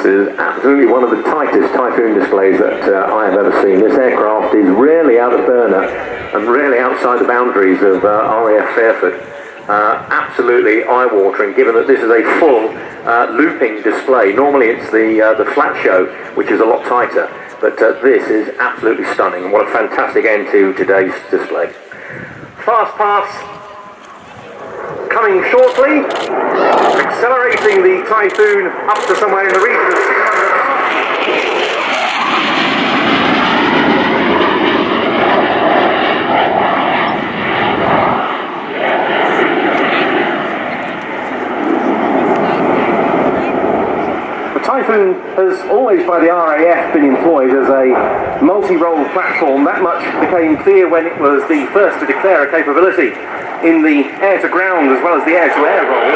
is absolutely one of the tightest Typhoon displays that I have ever seen. This aircraft is really out of burner and really outside the boundaries of RAF Fairford. Absolutely eye-watering, given that this is a full looping display. Normally it's the flat show, which is a lot tighter, but this is absolutely stunning, and what a fantastic end to today's display. Fast pass coming shortly, accelerating the Typhoon up to somewhere in the region of 600 knots. Typhoon has always, by the RAF, been employed as a multi-role platform. That much became clear when it was the first to declare a capability in the air-to-ground as well as the air-to-air role.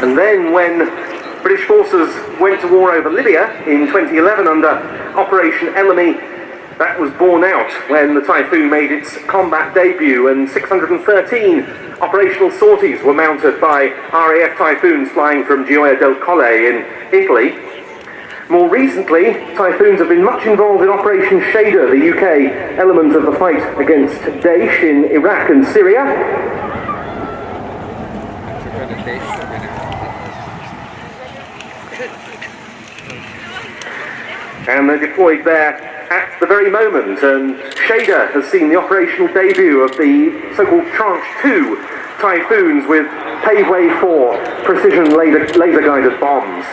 And then when British forces went to war over Libya in 2011 under Operation Elemi, that was borne out when the Typhoon made its combat debut, and 613 operational sorties were mounted by RAF Typhoons flying from Gioia del Colle in Italy. More recently, Typhoons have been much involved in Operation Shader, the UK element of the fight against Daesh in Iraq and Syria. And they're deployed there at the very moment, and Shader has seen the operational debut of the so-called Tranche 2 Typhoons with Paveway 4 precision laser-guided bombs.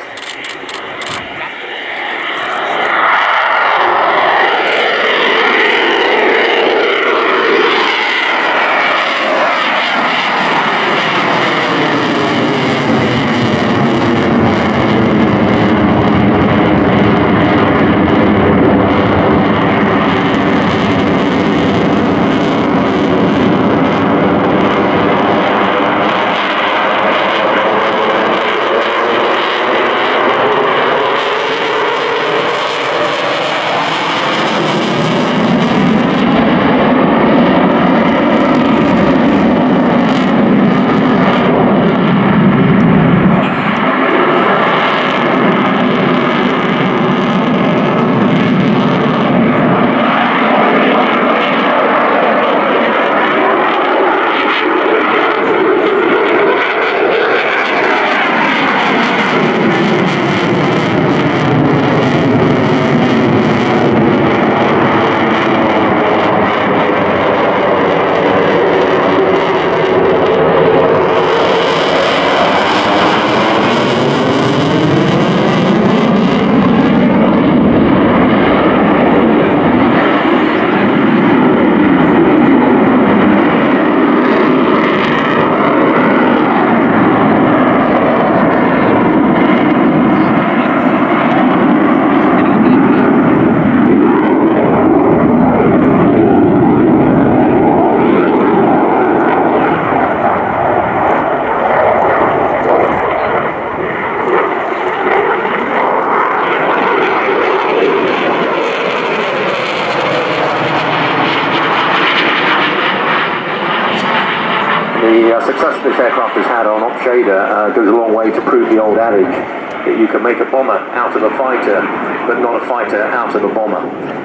The success this aircraft has had on Shader goes a long way to prove the old adage that you can make a bomber out of a fighter, but not a fighter out of a bomber.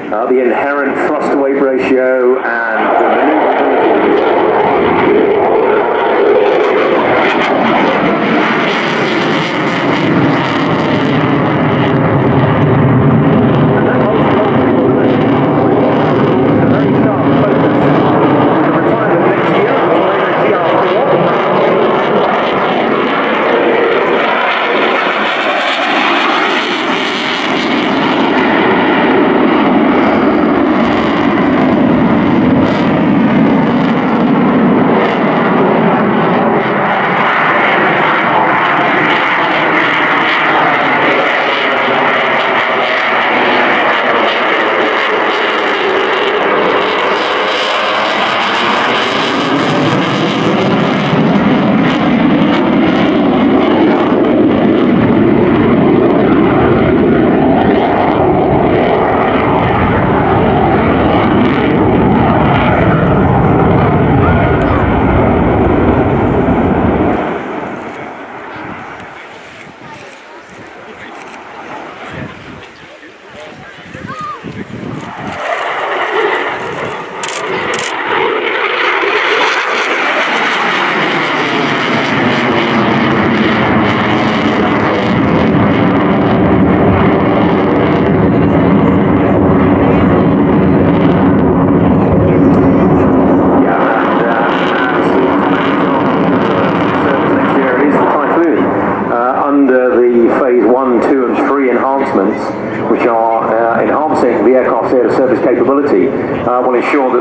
The inherent thrust-to-weight ratio and the maneuverability.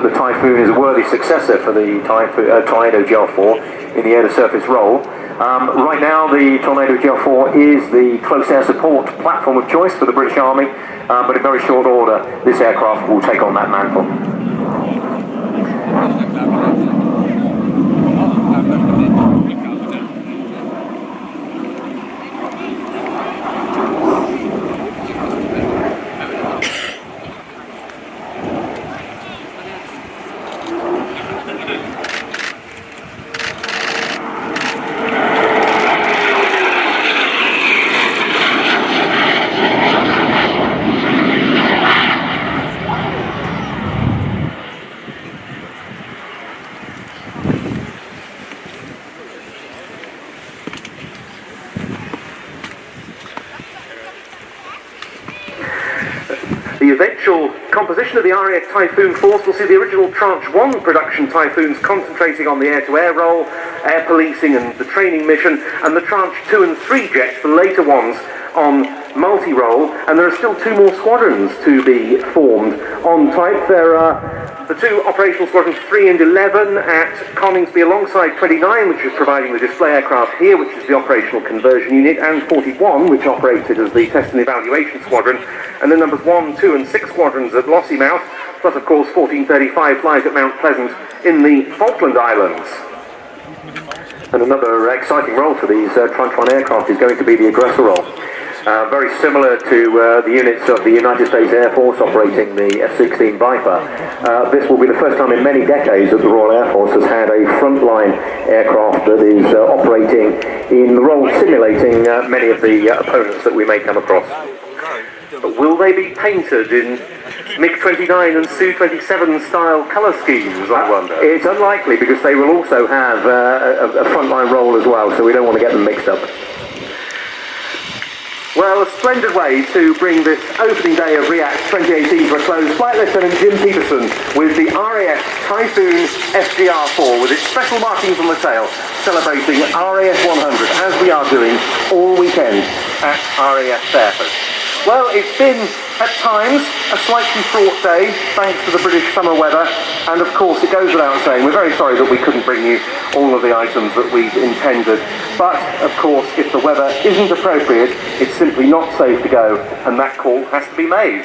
that the Typhoon is a worthy successor for the Tornado GL4 in the air-to-surface role. Right now, the Tornado GL4 is the close air support platform of choice for the British Army, but in very short order, this aircraft will take on that mantle. The eventual composition of the RAF Typhoon force will see the original Tranche 1 production Typhoons concentrating on the air-to-air role, air policing and the training mission, and the Tranche 2 and 3 jets, the later ones, on multi-role, and there are still 2 more squadrons to be formed on type. There are the 2 operational squadrons 3 and 11 at Coningsby alongside 29, which is providing the display aircraft here, which is the operational conversion unit, and 41, which operated as the test and evaluation squadron, and then numbers 1, 2 and 6 squadrons at Lossiemouth, plus of course 1435 flies at Mount Pleasant in the Falkland Islands. And another exciting role for these Tranche 1 aircraft is going to be the aggressor role. Very similar to the units of the United States Air Force operating the F-16 Viper. This will be the first time in many decades that the Royal Air Force has had a frontline aircraft that is operating in the role simulating many of the opponents that we may come across. But will they be painted in MiG-29 and Su-27 style colour schemes, I wonder? It's unlikely because they will also have a frontline role as well, so we don't want to get them mixed up. Well, a splendid way to bring this opening day of RIAT 2018 to a close. Flight Lieutenant Jim Peterson with the RAF Typhoon FGR4 with its special markings on the tail, celebrating RAF 100 as we are doing all weekend at RAF Fairford. Well, it's been, at times, a slightly fraught day, thanks to the British summer weather, and of course it goes without saying, we're very sorry that we couldn't bring you all of the items that we'd intended, but of course if the weather isn't appropriate, it's simply not safe to go, and that call has to be made.